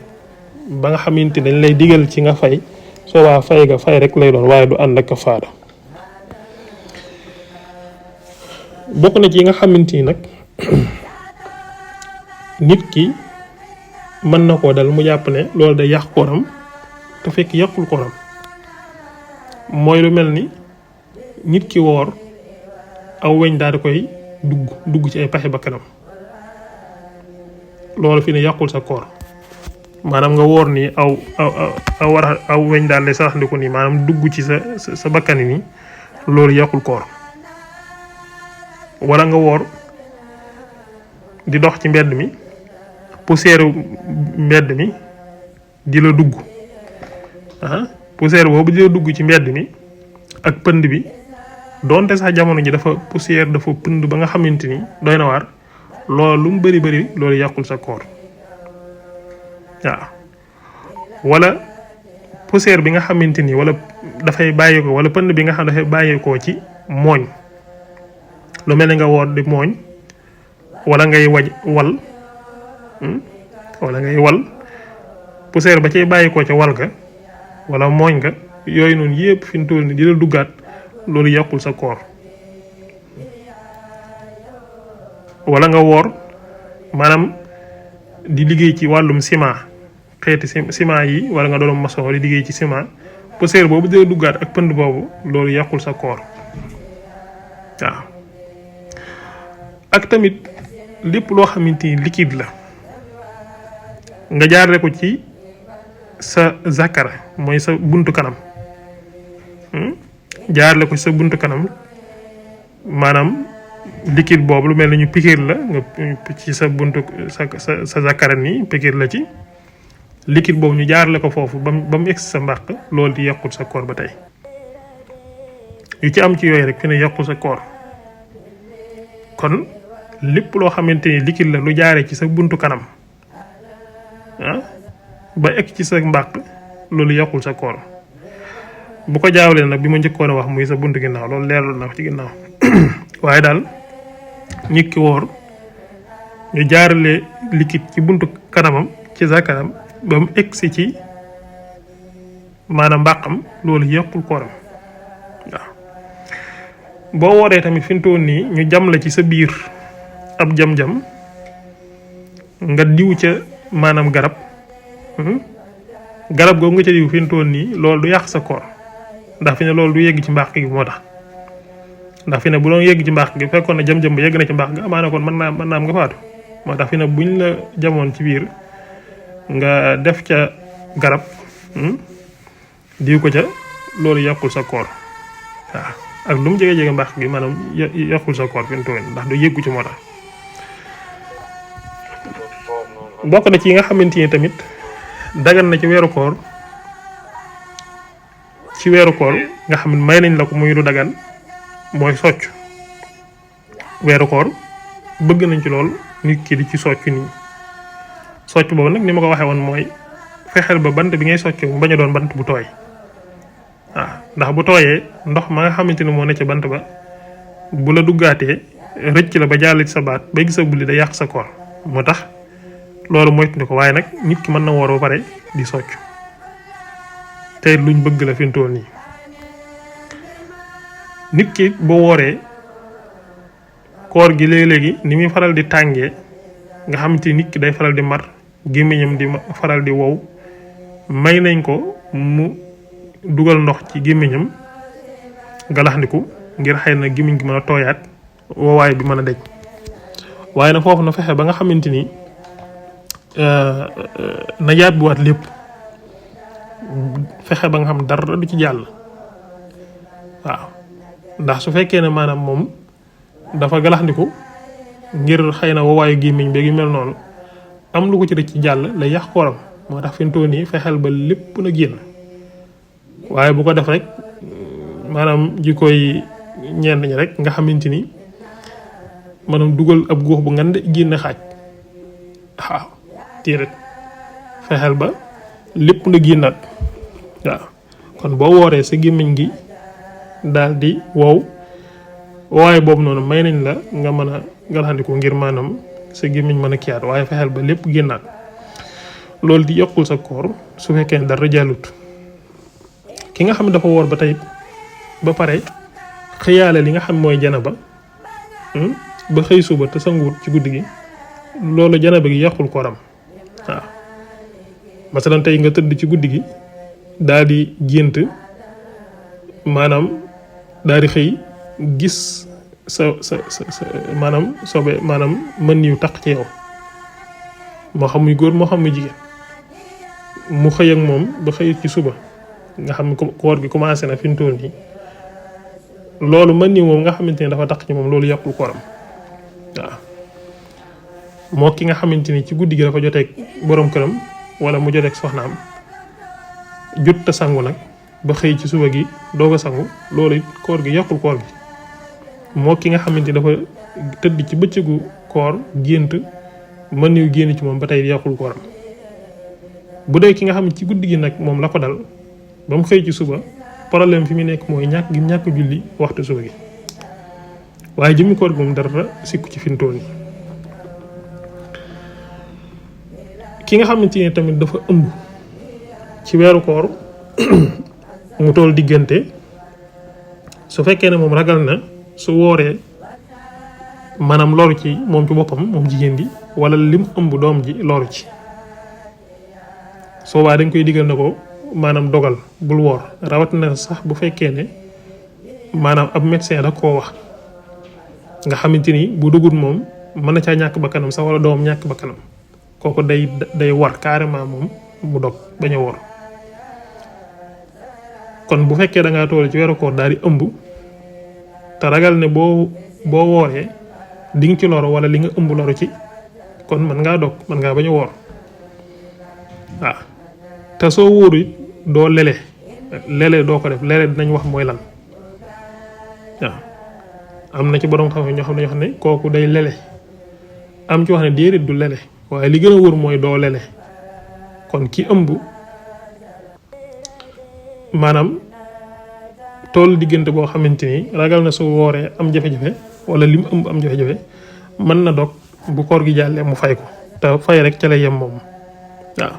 ba nga xamante dañ lay digal ci nga fay soobaa fay ga fay rek lay doon waaye du ànd ak kafaara bokk na ci yi nga xamante ni nag nit ki mën na koo dal mu jàpp ne loolu day yàq kooram te fekk yàqul kooram mooy lu mel ni nit ki woor aw weñ daal di koy dugg ci ay paxe bakkanam loolu fi ne yàqul sa koor maanaam nga woor nii aw weñ daal di saxandiku nii maanaam dugg ci sa bakkani nii loolu yàqul koor wala nga woor di dox ci mbedd mi poussière mbedd mi di la dugg poussière boobu di la dugg ci mbedd mi ak pënd bi donte sax jamono ji dafa poussière dafa pënd ba nga xamante ni doy na waar loolu lu mu bëri bëri loolu yàqul sa koor waaw wala poussière bi nga xamante ni wala dafay bàyyeekoo wala pënd bi nga xam dafay bàyyeekoo ci mooñ lu mel ni nga woor di mooñ wala ngay wal poussière ba cay bàyyeekoo ca wal ga wala mooñ nga yooyu noonu yëpp fi mu toll ni di la duggaat loolu yàqul sa koor wala nga woor maanaam di liggéey ci wàllum ciment xeeti ciment yi wala nga doon maçon di liggéey ci ciment poussière boobu di la duggaat ak pënd boobu loolu yàqul sa koor waaw ak tamit lépp loo xamante ni liquide la nga jaarale ko ci sa zakara mooy sa buntu kanam jaarale ko ci sa buntu kanam maanaam liquide boobu lu mel ni ñu pikiir la nga ci sa buntu sa zakara nii pikiir la ci liquide boobu ñu jaarale ko foofu ba mu egsi sa mbàq loolu di yàqul sa koor ba tey yu ci am ci yooyu rek fi ne yàqul sa koor kon lépp loo xamante ni liquide la lu jaaree ci sa buntu kanam ba egg ci sa mbàq loolu yàqul sa koor bu ko jaawlee nag bi ma njëkkoon a wax muy sa buntu ginnaaw loolu leerlu na ko ci ginnaaw waaye daal nit ki woor ñu jaarale liquide ci buntu kanamam ci sa kanam ba mu egg si ci maanaam mbàqam loolu yàqul kooram waaw boo wooree tamit fi mu toll nii ñu jam la ci sa biir ab jam-jam nga diw ca maanaam garab googu nga ca diw fi mu toll nii loolu du yàq sa koor ndax fi ne loolu du yegg ci mbàq gi moo tax ndax fi ne bu doon yegg ci mbàq gi fekkoon na jam-jam ba yegg na ci mbàq gi amaana kon mën naa am nga faatu moo tax fi ne buñ la jamoon ci biir nga def ca garab diw ko ca loolu yàqul sa koor waaw ak lu mu jege mbàq gi maanaam yàqul sa koor fi mu toll ndax du yeggu ci moo tax bokk na ci yi nga xamante ni tamit dagan na ci weeru koor nga xam ne may nañ la ko muy lu dagan mooy socc weeru koor bëgg nañ ci lool nit ki di ci socc nii socc boobu nag ni ma ko waxee woon mooy fexeel ba bant bi ngay socc mu bañ a doon bant bu tooy waaw ndax bu tooyee ndox ma nga xamante ni moo ne ca bant ba bu la duggaatee rëcc la ba jàll ci sa baat ba gis sa bulli da yàq sa koor moo tax loolu moytu ko waaye nag nit ki mën na woor ba pare di socc te luñ bëgg la fi mu toll nii nit ki boo wooree koor gi léegi ni muy faral di tàngee nga xamante ni nit ki day faral di mar gémmiñam di faral di wow may nañ ko mu dugal ndox ci gémmiñam galaxndiku ngir xëy na gémmiñ gi mën a tooyaat woowaay bi mën a dej waaye nag foofu na fexe ba nga xamante ni na yàbbiwaat lépp fexe ba nga xam dara du ci jàll waaw ndax su fekkee ne maanaam moom dafa galaxndiku ngir xëy na wowaayu gémmiñ beeg yu mel noonu am lu ko ci rëcc ci jàll lay yàq kooram moo tax fi mu toll nii fexeel ba lépp na génn waaye bu ko def rek maanaam ji koy ñenn ñi rek nga xamante ni maanaam dugal ab góox bu ngand génn xaaj waaw déedéet fexeel ba lépp na génnaat waaw kon boo wooree sa gémmiñ gi daal di wow waaye boobu noonu may nañ la nga mën a galaxandiku ngir maanaam sa gémmiñ mën a kiyaat waaye fexeel ba lépp génnaat loolu di yokkul sa koor su fekkee ne dara jàllut ki nga xam ne dafa woor ba tey ba pare xëyaale li nga xam mooy janaba ba xëy suba te sanguwut ci guddi gi loolu janaba gi yàqul kooram waaw masalan tey nga tëdd ci guddi gi daal di gént maanaam daal di xëy gis sa maanaam sobe maanaam mën yu taq ci yow moo xam muy góor moo xam muy jigéen mu xëy ak moom ba xëy ci suba nga xam ne koor gi commencé na fi mu toll nii loolu mën ni moom nga xamante ne dafa taq ci moom loolu yàqul kooram waaw moo ki nga xamante ni ci guddi gi dafa joteeg borom këram wala mu joteeg soxnaam jot ta sangu nag ba xëy ci suba gi doog a sangu loolu it koor gi yàqul koor gi moo ki nga xamante ni dafa tëdd ci bëccëgu koor gént mën yu génn ci moom ba tey yàqul kooram bu dee ki nga xam ne ci guddi gi nag moom la ko dal ba mu xëy ci suba problème fi mu nekk mooy ñàkk julli waxtu suba gi waaye jëmmi koor gi moom dara sikku ci fintoon yi ki nga xamante ni tamit dafa ëmb ci weeru koor mu toll diggante su fekkee ne moom ragal na su wooree maanaam loru ci moom ci boppam moom jigéen di wala lim ëmb doom ji loru ci soo waa dañ koy digal na ko maanaam dogal bul woor rawat na sax bu fekkee ne maanaam ab médecin da koo wax nga xamante ni bu dugut moom mën na caa ñàkk bakkanam sax wala doom ñàkk bakkanam kooku day war carrément moom mu dog bañ a woor kon bu fekkee da ngaa toll ci weeru koor daal di ëmb te ragal ne boo wooree di nga ci loro wala li nga ëmb loro ci kon mën ngaa dog mën ngaa bañ a woor waaw te soo wóoru it doo lele doo ko def lele dinañ wax mooy lan waaw am na ci borom xam ñoo xam ne kooku day lele am ci wax ne déedéet du lele waaye li gën a wóor mooy doo lele kon ki ëmb maanaam tool diggante boo xamante ni ragal na su wooree am jafe-jafe wala lim ëmb am jafe-jafe mën na dog bu koor gi jàllee mu fay ko te fay rek ca lay yem moom waaw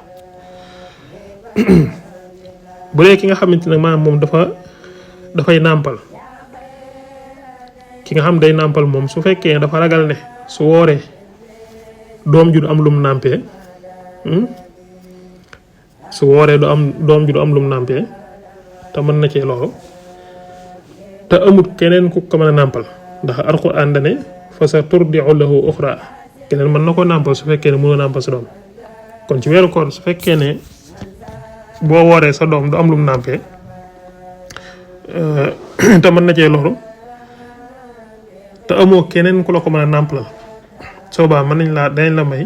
bu dee ki nga xamante ne maanaam moom dafay nàmpal ki nga xam day nàmpal moom su fekkee dafa ragal ne su wooree doom ju du am lum nàmpee su wooree doom ju du am lum nàmpee te mën na cee loolu te amut keneen ku ko mën a nàmpal ndax alxuraan dane fa sa turdi'u lahu uxra keneen mën na ko nàmpal su fekkee ne mënoo nàmpal sa doom kon ci weeru koor su fekkee ne boo wooree sa doom du am lum nàmpee te mën na cee loolu te amoo keneen ku la ko mën a nàmpalal soobaa mën dañ la may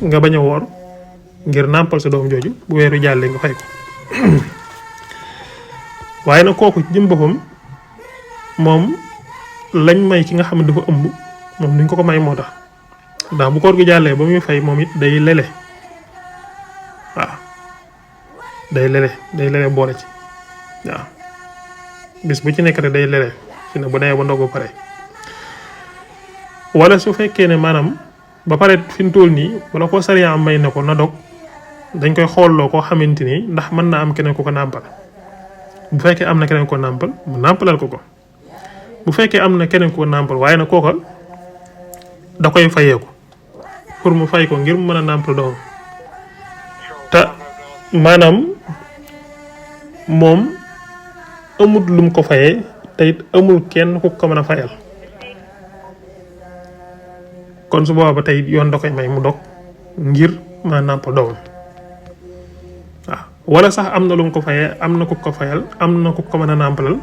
nga bañ a woor ngir nàmpal sa doom jooju bu weeru jàllee nga fay ko waaye nag kooku ci jëm boppam moom lañ may ki nga xam ne dafa ëmb moom duñ ko may moo tax ndax bu koor gi jàllee ba muy fay moom it day lele waaw day lele boole ci waaw bis bu ci nekk rek day lele fi ne bu dee ba ndog ba pare wala su fekkee ne maanaam ba pare fi mu toll nii wala ko sariya may na ko na dog dañ koy xoolloo koo xamante ni ndax mën naa am keneen ku ko nàmpal bu fekkee am na keneen ko nàmpal mu nàmpalal ko bu fekkee am na keneen ko nàmpal waaye nag kooka da koy fayeeku pour mu fay ko ngir mu mën a nàmpal doom te maanaam moom amul lum ko fayee te it amul kenn ku ko mën a fayal kon su boobaa ba tey yoon da koy may mu dog ngir mën a nàmpal doomam waaw wala sax am na lu mu ko fayee am na ku ko fayal am na ku ko mën a nàmpalal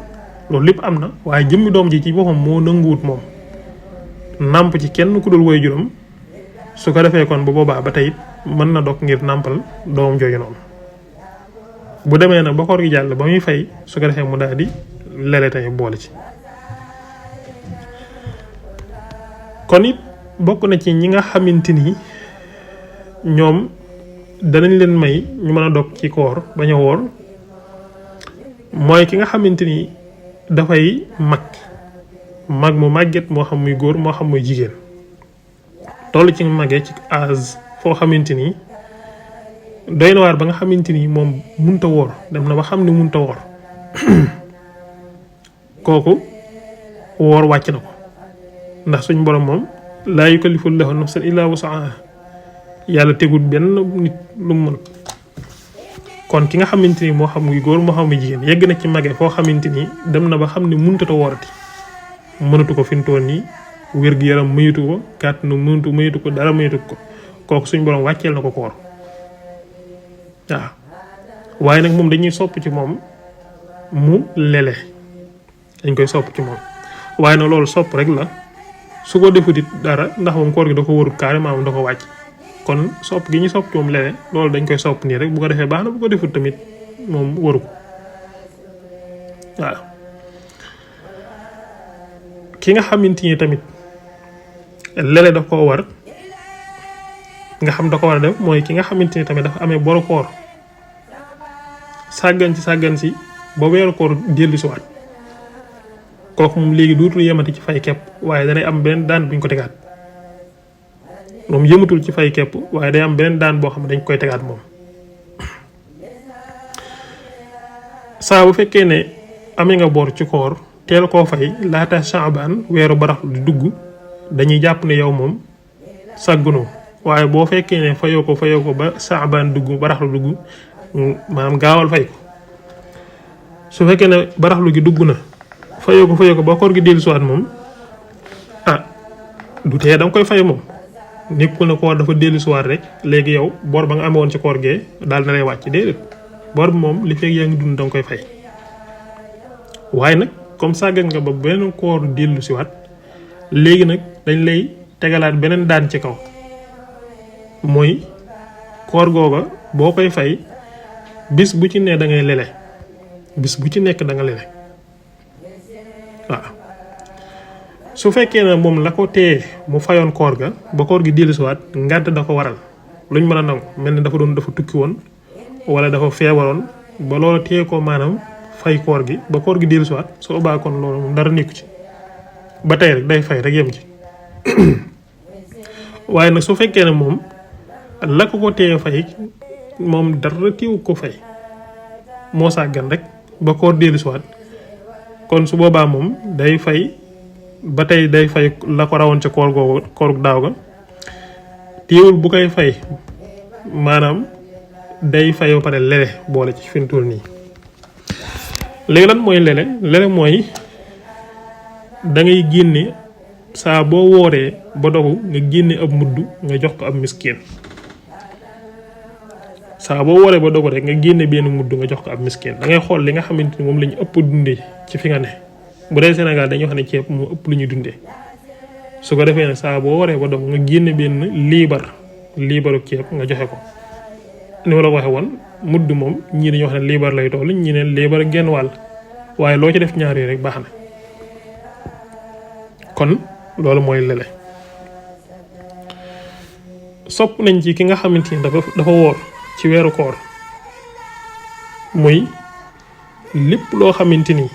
loolu lépp am na waaye jëmmi doom ji ci boppam moo nanguwut moom nàmp ci kenn ku dul woy juróom su ko defee kon bu boobaa ba tey mën na dog ngir nàmpal doomam jooju noonu bu demee nag ba koor gi jàll ba muy fay su ko defee mu daal di lele tey boole ci kon it bokk na ci ñi nga xamante ni ñoom danañ leen may ñu mën a dog ci koor bañ a woor mooy ki nga xamante ni dafay mag mu màgget moo xam muy góor moo xam muy jigéen toll ci màggee ci âge foo xamante ni doy na waar ba nga xamante ni moom munta woor dem na ba xam ni munta woor kooku woor wàcc na ko ndax suñ borom moom laa yukallifu llaahu nafsan illaa wus'ahaa yàlla tegul benn nit lu mu mën kon ki nga xamante ni moo xam muy góor moo xam muy jigéen yegg na ci màggee foo xamante ni dem na ba xam ni muntata woorati mënatu ko fintoon nii wér-gu-yaram mayatu ko kàttanu mayatu ko dara mayatu ko kooku suñ borom wàcceel na ko koor waaw waaye nag moom dañuy sopp ci moom mu lele dañ koy sopp ci moom waaye nag loolu sopp rek la su ko defutit dara ndax moom koor gi da ko warut carrément moom da ko wàcc kon sopp gi ñu sopp ci moom lele loolu dañ koy sopp nii rek bu ko defee baax na bu ko defut tamit moom waru ko waaw ki nga xamante ni tamit lele daf koo war nga xam da ko war a def mooy ki nga xamante ni tamit dafa amee boru koor sàggan si ba weeru koor dellu si waat kooku moom léegi duutul yemati ci fay kepp waaye danay am beneen daan buñ ko tegaat moom yëmatul ci fay kepp waaye day am beneen daan boo xam ne dañ koy tegaat moom saa bu fekkee ne amee nga bor ci koor teel koo fay laata Saabaan weeru baraxlu di dugg dañuy jàpp ne yow moom sàggunoo waaye boo fekkee ne fayoo ko ba Saabaan dugg baraxlu dugg maanaam gaawal fay ko su fekkee ne baraxlu gi dugg na fayoo ko ba koor gi dellu siwaat moom du tee da nga koy fay moom nekkul na koor dafa dellu siwaat rek léegi yow bor ba nga amee woon ci koor gee daal na lay wàcc déedéet bor bi moom li fekk yaa ngi dund da nga koy fay waaye nag comme sàggan nga ba benn koor dellu siwaat léegi nag dañ lay tegalaat beneen daan ci kaw mooy koor googa boo koy fay bis bu ci ne da ngay lele bis bu ci nekk da nga lele waaw su fekkee ne moom la ko téye mu fayoon koor ga ba koor gi dellusiwaat ngànt da ko waral luñ mën a nangu mel ni dafa tukki woon wala dafa feebaroon ba loolu téye ko maanaam fay koor gi ba koor gi dellusiwaat soo baa kon loolu moom dara nekku ci ba tey rek day fay rek yem ci waaye nag su fekkee ne moom la ko téye fay moom dara téewu ko fay moo sàggan rek ba koor dellusiwaat kon su boobaa moom day fay ba tey day fay la ko rawoon ca koor daaw ga téewul bu koy fay maanaam day fay ba pare lele boole ci fintool nii léegi lan mooy lele mooy da ngay génne saa boo wooree ba dogu nga génne ab mudd nga jox ko ab miskin saa boo wooree ba dogu rek nga génne benn mudd nga jox ko ab miskin da ngay xool li nga xamante ni moom la ñu ëpp dundee ci fi nga ne bu dee Sénégal dañuy wax ne ceeb moo ëpp lu ñuy dundee su ko defee ne saa boo wooree ba dogu nga génne benn liibaru ceeb nga joxe ko ni ma la waxee woon mudd moom ñii dañuy wax ne liibar lay toll ñi ne liibar genn wàll waaye loo ci def ñaar yi rek baax na kon loolu mooy lele sopp nañ ci ki nga xamante ni dafa woor ci weeru koor muy lépp loo xamante ni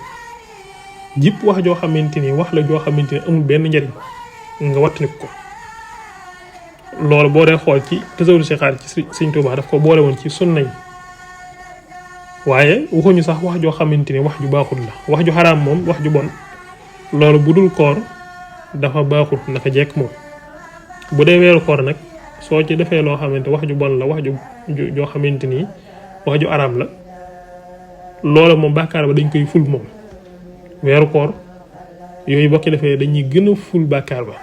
jip wax joo xamante ni wax la joo xamante ni amul benn njariñ nga wattandiku ko loolu boo dee xool ci tasawur si xaar ci Sëñ Tuubaa daf ko boole woon ci sunna yi waaye waxuñu sax wax joo xamante ni wax ju baaxul la wax ju xaraam moom wax ju bon loolu bu dul koor dafa baaxul naka jekk moom bu dee weeru koor nag soo ci defee loo xamante wax ju bon la wax joo xamante ni wax ju araam la loolu moom bàkkaar ba dañ koy ful moom weeru koor yooyu bokki defee dañuy gën a ful bàkkaar ba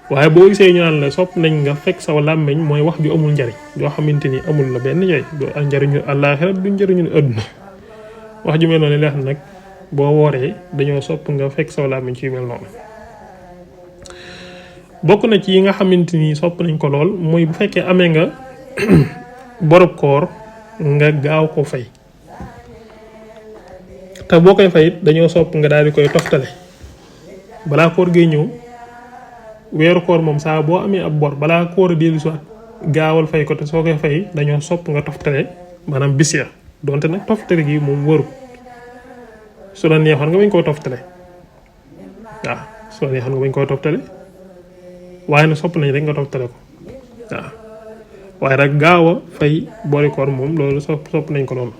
waaye boo gisee ñu naan la sopp nañ nga fekk sa làmmiñ mooy wax ju amul njariñ yoo xamante ni amul la benn njariñ doo ak njariñu àllaaxira du njariñu àdduna wax ju mel noonu leex nag boo wooree dañoo sopp nga fekk sa làmmiñ ci mel noonu bokk na ci yi nga xamante ni sopp nañ ko lool mooy bu fekkee amee nga borub koor nga gaaw ko fay te boo koy fay dañoo sopp nga daal di koy toftale balaa koor gee ñëw weeru koor moom saa boo amee ab bor balaa koor a dellu si waat gaawal fay ko te soo koy fay dañoo sopp nga toftale maanaam bis ya donte nag toftale gi moom wëru su la neexoon nga bañ koo toftale waaw su la neexoon nga bañ koo toftale waaye nag sopp nañ rek nga toftale ko waaw waaye nag gaaw a fay bori koor moom loolu sopp nañ ko loolu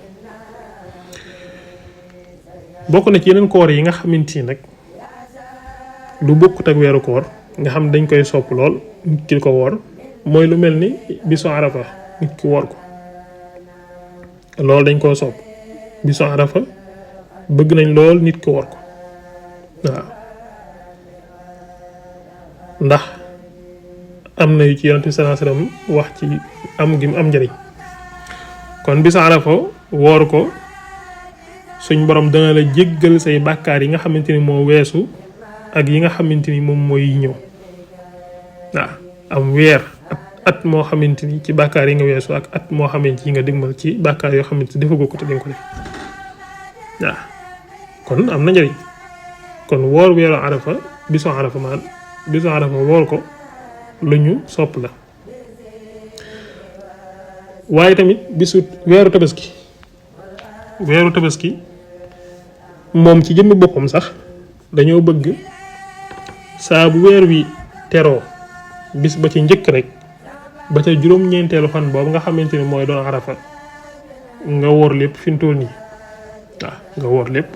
bokk na ci yeneen koor yi nga xamante ni nag lu bokkut ak weeru koor nga xam dañ koy sopp lool nit ki ko woor mooy lu mel ni bisu arafa nit ki woor ko loolu dañ koo sopp bisu arafa bëgg nañ lool nit ki woor ko waaw ndax am na yu ci yonent bi sallallahu alayhi wasallam wax ci am gi am njariñ kon bisu arafa woor ko suñ borom dana la jéggal say bàkkaar yi nga xamante ni moo weesu ak yi nga xamanteni mom moy ñëw waaw am weer at moo xamanteni ci bàkkaar yi nga weesu ak at moo xamanteni nga dégmal ci bàkkaar yoo xamanteni defagoo ko te dañ ko def waaw kon am na njëriñ kon woor weeru arafa bisu arafa woor ko lu ñu sopp la waaye tamit bisu weeru tabaski moom ci jëmmi boppam sax dañoo bëgg saa bu weer wi teroo bis ba ci njëkk rek ba ca juróom-ñeenteelu fan boobu nga xamante ni mooy doon arafa nga woor lépp fi mu toll nii waaw nga woor lépp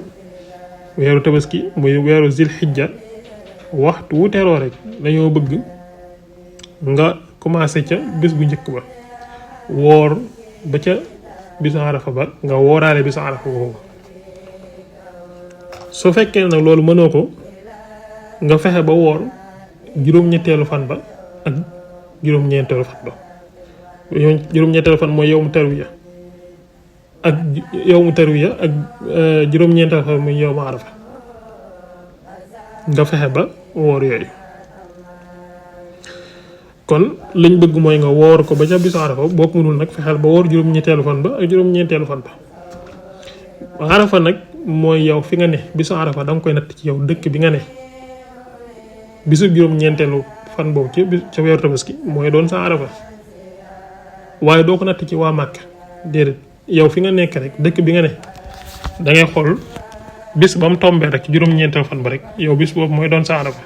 weeru tabaski muy weeru zilhijja waxtu wu teroo rek dañoo bëgg nga commencé ca bis bu njëkk ba woor ba ca bisu arafa ba nga wooraale bisu arafa boobu su fekkee nag loolu mënoo ko nga fexe ba woor juróom-ñetteelu fan ba ak juróom-ñeenteelu fan ba juróom-ñetteelu fan mooy yawmu tarwiya ak juróom-ñeenteelu fan mooy yawmu arafa nga fexe ba woor yooyu kon liñ bëgg mooy nga woor ko ba ca bisu arafa boo ko mënul nag fexeel ba woor juróom-ñetteelu fan ba ak juróom-ñeenteelu fan ba arafa nag mooy yow fi nga ne bisu arafa da nga koy natt ci yow dëkk bi nga ne bisu juróom-ñeenteelu fan boobu ca weeru tabaski mooy doon sa arafa waaye doo ko natt ci waa Màkka déedéet yow fi nga nekk rek dëkk bi nga ne da ngay xool bis ba mu tombee rek ci juróom-ñeenteelu fan ba rek yow bis boobu mooy doon sa arafa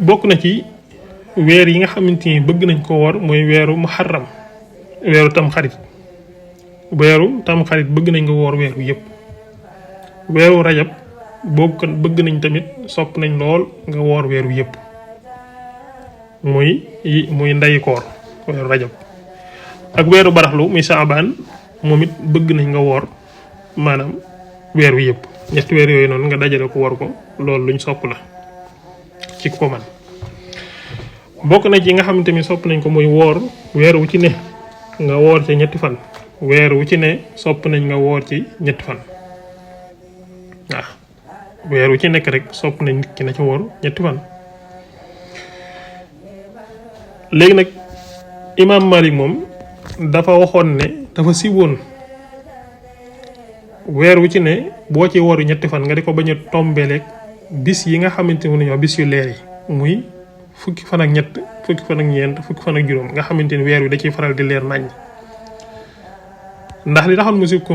bokk na ci weer yi nga xamante ni bëgg nañ ko woor mooy weeru muharram weeru tamxarit bëgg nañ nga woor weeru yëpp weeru rajab boobu kon bëgg nañ tamit sopp nañ lool nga woor weeru yëpp muy ndayi koor weeru rajab ak weeru baraxlu muy saabaan moom it bëgg nañ nga woor maanaam weeru yëpp ñetti weer yooyu noonu nga dajale ko woor ko loolu luñ sopp la ci ko man bokk na ci nga xamante ni sopp nañ ko muy woor weer wu ci ne nga woor ci ñetti fan weer wu ci ne sopp nañ nga woor ci ñetti fan waaw weer wu ci nekk rek sopp nañ nit ki na ci woor ñetti fan léegi nag imaam Malik moom dafa waxoon ne dafa siwoon weer wu ci ne boo ci woor ñetti fan nga di ko bañ a tombeleeg bis yi nga xamante ni ñoo bis yu leer yi muy fukki fan ak ñett fukki fan ak ñeent fukki fan ak juróom nga xamante ni weer wi da ciy faral di leer nañ ndax li taxoon mu sib ko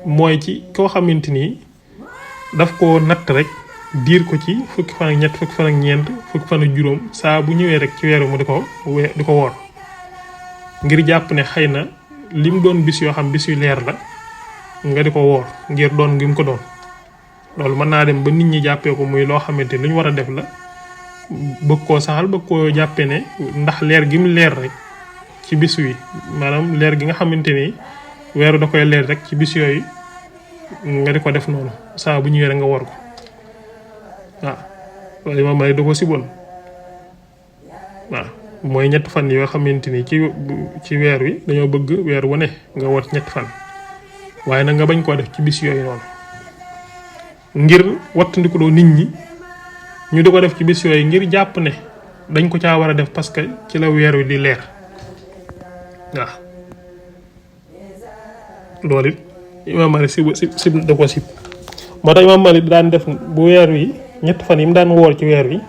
mooy ci koo xamante ni daf ko natt rek diir ko ci fukki fan ak ñett fukki fan ak ñeent fukki fan ak juróom saa bu ñëwee rek ci weer wi mu di ko woor ngir jàpp ne xëy na lim doon bis yoo xam bis yu leer la nga di ko woor ngir doon ngi mu ko doon loolu mën naa dem ba nit ñi jàppee ko muy loo xamante ni lu ñu war a def la bëgg koo saxal bëgg koo jàppee ne ndax leer gi mu leer rek ci bis wi maanaam leer gi nga xamante ni weeru da koy leer rek ci bis yooyu nga di ko def noonu saa bu ñëwee rek nga woor ko waaw loolu Imaam Maalik da ko siboon waaw mooy ñett fan yoo xamante ni ci weer wi dañoo bëgg weer wu ne nga woor ñett fan waaye nag nga bañ koo def ci bis yooyu noonu ngir wattandiku doo nit ñi ñu di ko def ci bis yooyu ngir jàpp ne dañ ko caa war a def parce que ci la weer wi di leer waaw loolu it Imaam Maalik sib da ko sib moo tax Imaam Maalik daan def bu weer wi ñett fan yi mu daan woor ci weer wi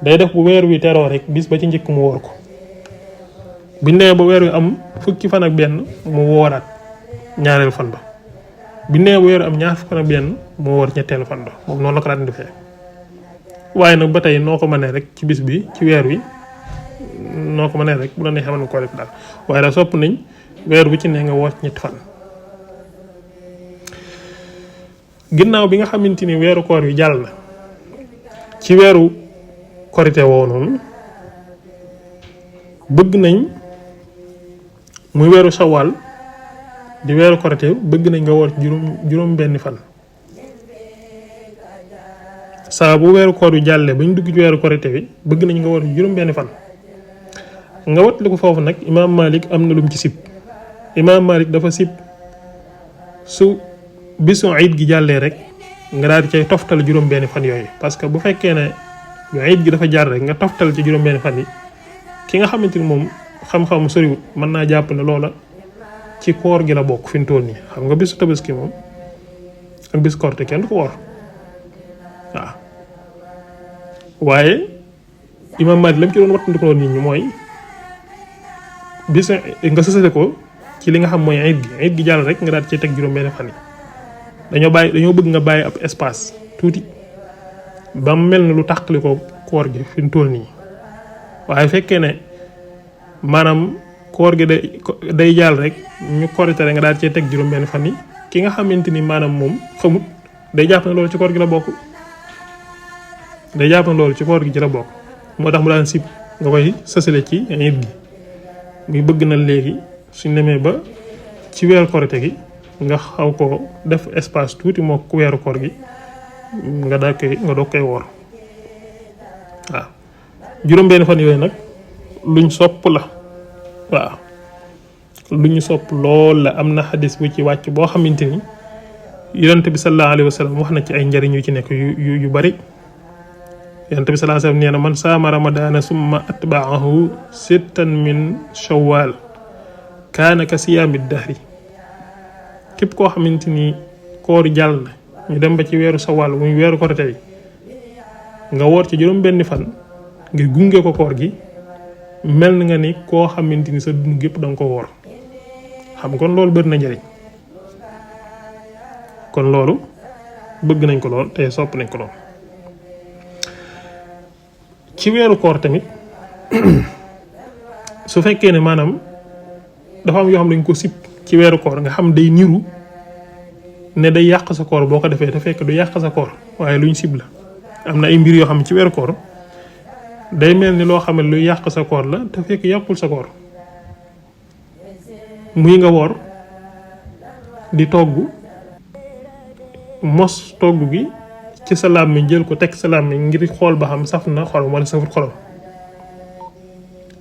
day def bu weer wi teroo rek bis ba ci njëkk mu woor ko buñ nee ba weer wi am fukki fan ak benn mu wooraat ñaareelu fan ba buñ nee ba weer wi am ñaar fukki fan ak benn mu woor ñetteelu fan ba moom noonu la ko daan defee waaye nag ba tey noo ko mënee rek ci bis bi ci weer wi noo ko mënee rek bu la neexee mën nga koo def daal waaye daal sopp nañ weer bu ci ne nga woor ñetti fan. ginnaaw bi nga xamante ni weeru koor wi jàll na ci weeru korite woo noonu bëgg nañ muy weeru sawaal di weeru korite bëgg nañ nga woor juróom benn fan saa bu weeru koor wi jàllee ba ñu dugg ci weeru korite bi bëgg nañ nga woor juróom benn fan nga watli ko foofu nag Imaam Malik am na lum ci sib Imaam Malik dafa sib su bisu iid gi jàllee rek nga daal di cay toftal juróom-benn fan yooyu parce que bu fekkee ne iid gi dafa jaar rek nga toftal ci juróom-benn fan yi ki nga xamante ni moom xam-xamu soriwut mën naa jàpp ne loola ci koor gi la bokk fi mu toll nii xam nga bisu tabaski moom ak bisu korite kenn du ko woor waaw waaye imam Malik lam ci doon wattandiku loon nit ñi mooy bis nga sësale ko ci li nga xam mooy iid gi jàll rek nga daal ci teg juróom-benn fan yi dañoo bëgg nga bàyyi ab espace tuuti ba mu mel ne lu tàqali ko koor gi fi mu toll nii waaye fekkee ne maanaam koor gi day jàll rek ñu korite rek nga daal cee teg juróom-benn fan yi ki nga xamante ni maanaam moom xamut day jàpp ne loolu ci koor gi la bokk ci la bokk moo tax mu daan sib nga koy sësale ci iid gi muy bëgg na léegi suñ demee ba ci weeru korite gi nga xaw ko def espace tuuti moo ku weeru koor gi nga doog koy woor waaw juróom-benn fan yooyu nag luñ sopp la waaw lu ñu sopp lool la am na xadis bu ci wàcc boo xamante ni yonent bi sallallahu alayhi wa sallam wax na ci ay njariñ yu ci nekk yu bari yonent bi sallallahu alayhi wa sallam nee na man saama ramadaana summa atbaahu sittan min shawwal kaana ka siyaami dahri képp koo xamante ni koor jàll na ñu dem ba ci weeru shawwal muy weeru korite yi nga woor ci juróom-benni fan ngir gunge ko koor gi mel na nga ni koo xamante ni sa dund gépp danga ko woor xam kon loolu bëri na njëriñ kon loolu bëgg nañ ko lool te sopp nañ ko lool ci weeru koor tamit su fekkee ne maanaam dafa am yoo xam dañ ko sib ci weeru koor nga xam day niru ne day yàq sa koor boo ko defee te fekk du yàq sa koor waaye luñ sib la am na ay mbir yoo xam ci weeru koor day mel ni loo xam ne luy yàq sa koor la te fekk yàqul sa koor muy nga woor di togg mos togg gi ci sa làmmiñ jël ko teg sa làmmiñ ngir xool ba xam saf na xorom wala safut xorom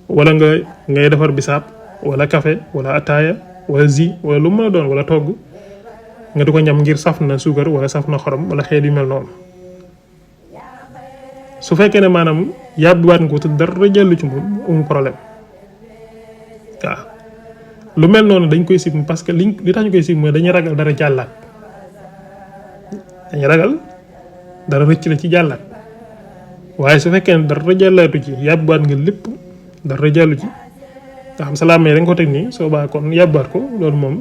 wala ngay defar bisaab wala café wala ataaya wala zi wala lu mën a doon wala togg nga di ko ñam ngir saf na suukar wala saf na xorom wala xeet yu mel noonu su fekkee ne maanaam yàbbiwaat nga ko te dara jàllu ci moom amul problème waaw lu mel noonu dañ koy sib parce que li tax ñu koy sib mooy dañuy ragal dara jàllaat dañuy ragal dara rëcc la ci jàllaat waaye su fekkee ne dara jàllaatu ci yàbbiwaat nga lépp dara jàllu ci nga xam salaam yi da nga ko teg nii soo baa kon yàbbiwaat ko loolu moom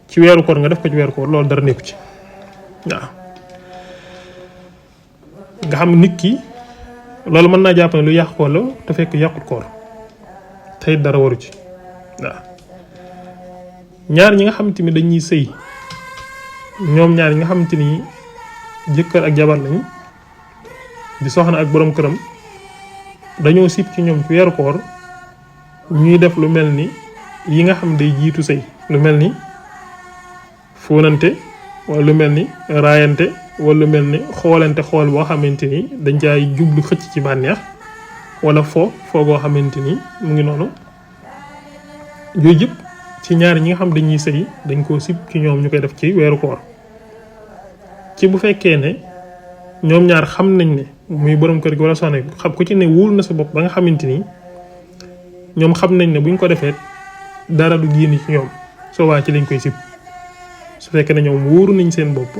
ci weeru koor nga def ko ci weeru koor loolu dara nekku ci waaw nga xam nit ki loolu mën naa jàpp ne lu yàq koor la te fekk yàqut koor tey dara waru ci waaw ñaar ñi nga xamante ni dañuy sëy ñoom ñaar ñi nga xamante ni jëkkër ak jabar lañu di soxna ak borom këram dañoo sib ci ñoom ci weeru koor ñuy def lu mel ni yi nga xam day jiitu sëy lu mel ni fóonante wala lu mel ni raayante wala lu mel ni xoolante xool boo xamante ni dañ caay jublu xëcc ci bànneex wala foo boo xamante ni mu ngi noonu yooyu yëpp ci ñaar ñi nga xam dañuy sëy dañ koo sib ci ñoom ñu koy def ci weeru koor ci bu fekkee ne ñoom ñaar xam nañ ne muy borom kër gi wala soxna gi xam ku ci ne wóolu na sa bopp ba nga xamante ni ñoom xam nañ ne buñ ko defee dara du génn ci ñoom soo waa ci lañ koy sib su fekkee ne ñoom wóoru nañ seen bopp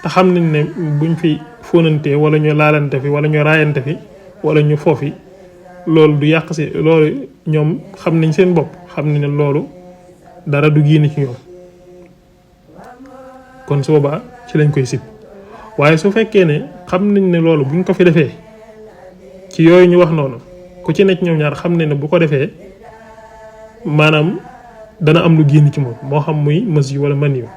te xam nañ ne buñ fi fóonantee wala ñu laalante fi wala ñu raayante fi wala ñu foofi loolu du yàq si loolu ñoom xam nañ seen bopp xam nañ ne loolu dara du génn ci ñoom kon su boobaa ci lañ koy sib waaye su fekkee ne xam nañ ne loolu buñ ko fi defee ci yooyu ñu wax noonu ku ci nekk ñoom ñaar xam nañ ne bu ko defee maanaam dana am lu génn ci moom moo xam muy mas yu wala man yu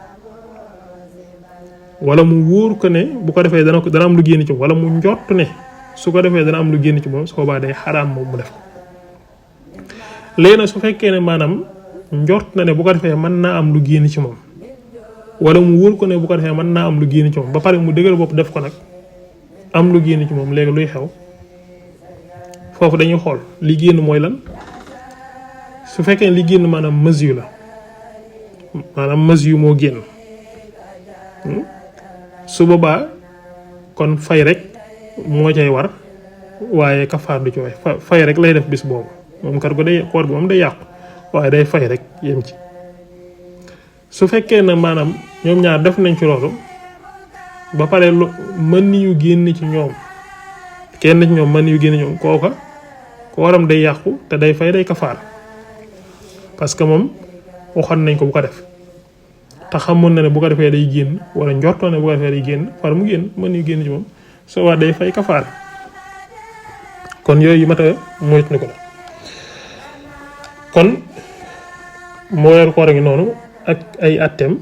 wala mu wóor ko ne bu ko defee dana am lu génn ci moom wala mu njott ne su ko defee dana am lu génn ci moom su boobaa day xaraam moom mu def ko léegi nag su fekkee ne maanaam njort na ne bu ko defee mën naa am lu génn ci moom wala mu wóor ko ne bu ko defee mën naa am lu génn ci moom ba pare mu dëgër bopp def ko nag am lu génn ci moom léegi luy xew foofu dañuy xool li génn mooy lan su fekkee li génn maanaam mesure la maanaam mesure moo génn su boobaa kon fay rek moo cay war waaye kafaar du ci way fay rek lay def bis boobu moom kat koor gi moom day yàqu waaye day fay rek yem ci su fekkee ne maanaam ñoom ñaar def nañ ci loolu ba pare mën yu génn ci ñoom kenn ci ñoom mën yu génn ñoom kooka kooram day yàqu te day fay day kafaar parce que moom waxoon nañ ko bu ko def te xamoon na ne bu ko defee day génn wala njortoon ne bu ko defee day génn far mu génn mën yu génn ci moom soo waa day fay kafaar kon yooyu mat a moytu ni ko la kon moo weeru koor gi noonu ak ay atteem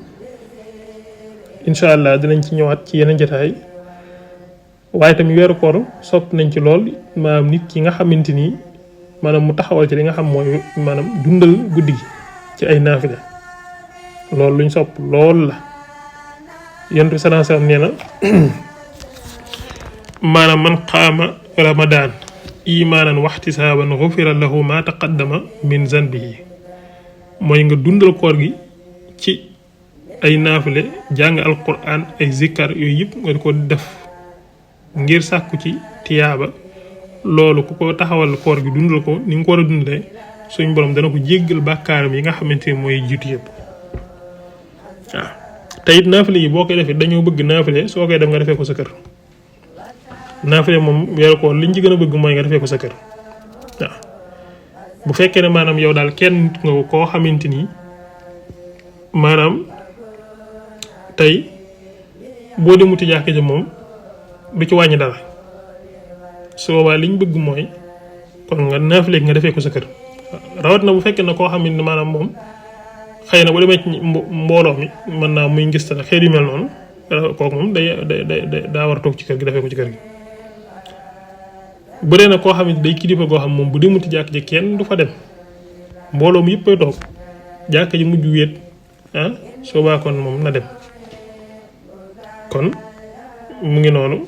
incha allah dinañ ci ñëwaat ci yeneen jotaay waaye tamit weeru koor sopp nañ ci lool maanaam nit ki nga xamante ni maanaam mu taxawal ci li nga xam mooy maanaam dundal guddi gi ci ay naafile loolu luñ sopp lool la yonent bi sallallahu alayhi wasallam nee na maanaam man qaama ramadan imaanan waxtisaaban xufira lahu ma taqaddama min zanbihi mooy nga dundal koor gi ci ay naafile jàng alquran ay zikkar yooyu yëpp nga di ko def ngir sàkku ci tiyaaba loolu ku ko taxawal koor gi dundal ko ni nga ko war a dundalee suñ borom dana ko jéggal bàkkaaram yi nga xamante ni mooy jiitu yëpp waaw te it naafile yi boo koy defee dañoo bëgg naafile soo koy def nga defee ko sa kër naafile moom weeru koor liñ ci gën a bëgg mooy nga defee ko sa kër waaw bu fekkee ne maanaam yow daal kenn nit nga koo xamante ni maanaam tey boo demuti jàkka ja moom du ci wàññi dara su boobaa liñ bëgg mooy kon nga naafile nga defee ko sa kër rawat na bu fekkee ne koo xam ne maanaam moom xëy na bu demee ci mbooloo mi mën naa muy ngis ta xeet yu mel noonu kooku moom daa war a toog ci kër gi defee ko ci kër gi bu dee nag koo xam ne day kilifa goo xam moom bu demuti jàkk ji kenn du fa dem mbooloo mi yëpp ay toog jàkk ji mujj wéet soo baa kon moom na dem kon mu ngi noonu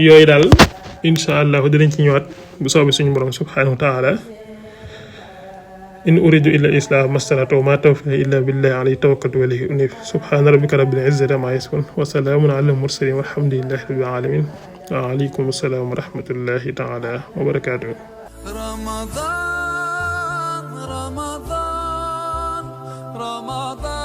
yooyu daal insha allah dinañ ci ñëwaat bu soobee suñu borom subhanahu wa taala in uridu illa islah mastanatu ma tawfiqi illa billahi alayhi tawakkaltu wa ilayhi unib subhana rabbika rabbil izzati amma yasifun wa salamun ala al mursalin walhamdulillahi rabbil alamin wa alaykum assalam wa rahmatullahi taala wa barakatuh رمضان رمضان رمضان